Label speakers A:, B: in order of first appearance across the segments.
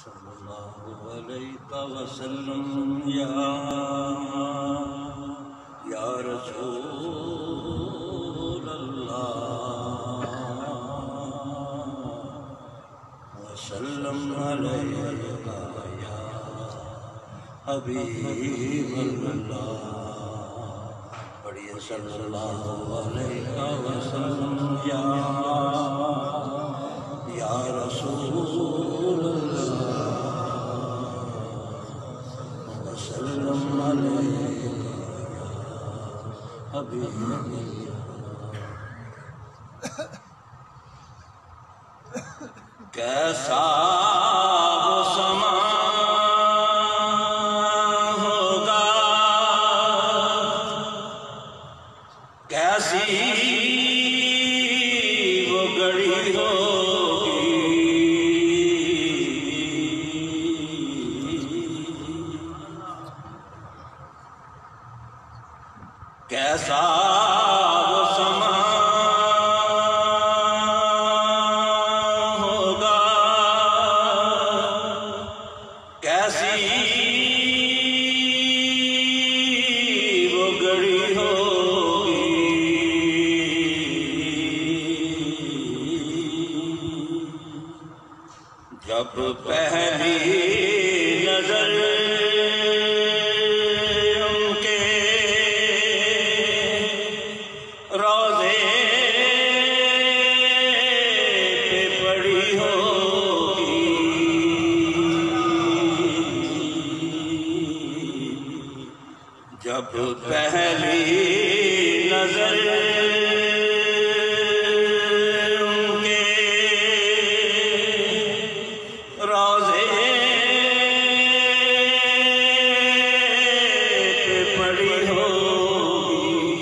A: صلی اللہ علیہ وسلم یا رسول اللہ وسلم علیہ یا حبیب اللہ پڑھیے صلی اللہ علیہ وسلم یا رسول اللہ وسلم علیہ حبیب کیسا وہ سما ہوگا کیسی وہ گھڑی ہوگی کیسا وہ سما ہوگا کیسی وہ گھڑی ہوگی جب پہلی نظر جب پہلی نظر ان کے روضے پہ پڑی ہوگی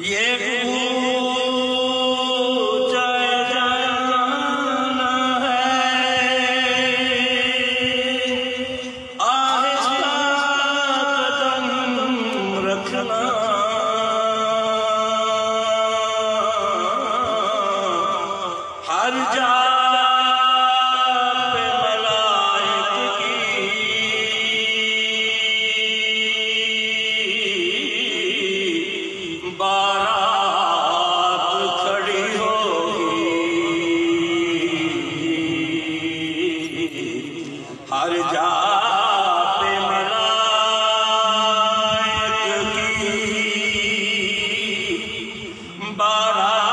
A: یہ ہر جا پہ ملائک کی بارات کھڑی ہوگی ہر جا پہ ملائک کی بارات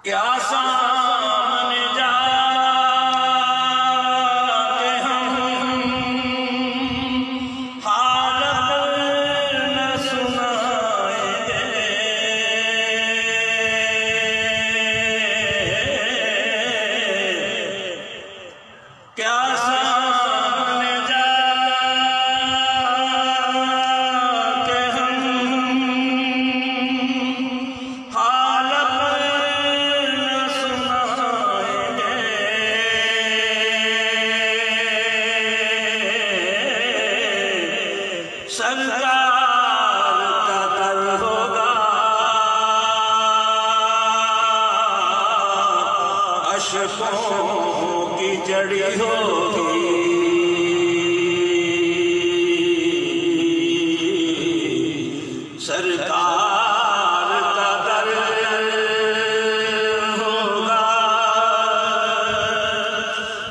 A: کیا سامنے جا کے ہم حالت نہ سنائیں گے کیا سامنے جا کے ہم سرکار کا در ہوگا اشکوں کی جڑی ہوگی سرکار کا در ہوگا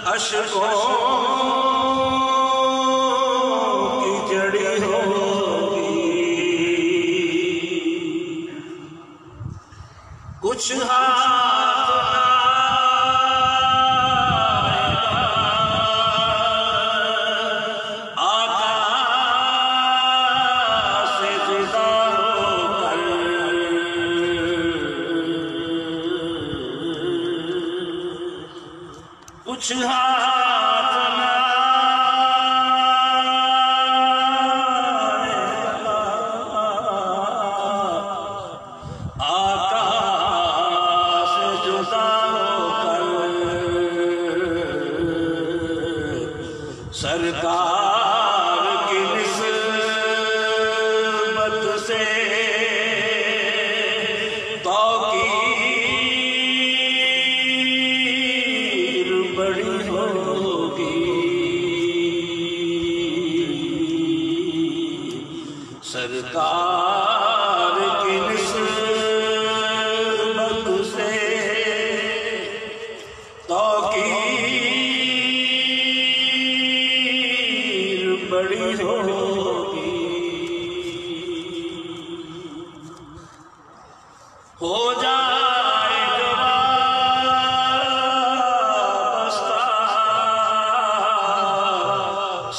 A: اشکوں کچھ آقا سے جدا ہو کر کچھ ہاتھ نہ آقا سے جدا ہو کر سرکار کی نسبت سے توقیر بڑی ہوگی سرکار کی نسبت سے توقیر بڑی ہوگی ہو جائے جو وابستہ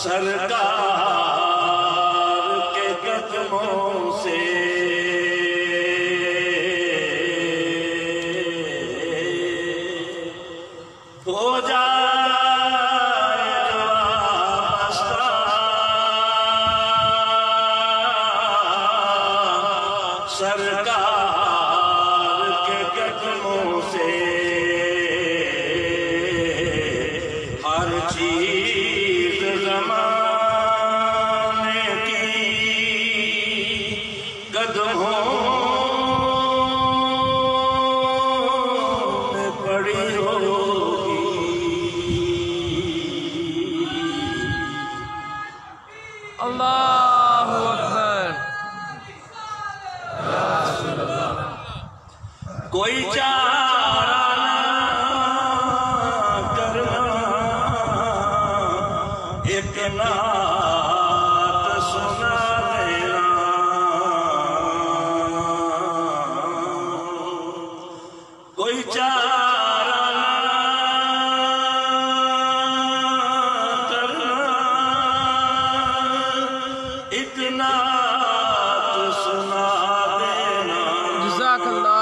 A: سرکار کے قدموں سے ہو جائے جو وابستہ سرکار کے قدموں سے ہر چیز زمانے کی قدموں میں پڑی ہوگی
B: اللہ اکبر
A: کوئی چارہ نہ کرنا ایک نعت سنا دینا کوئی چارہ نہ کرنا ایک نعت سنا دینا
B: جزاک اللہ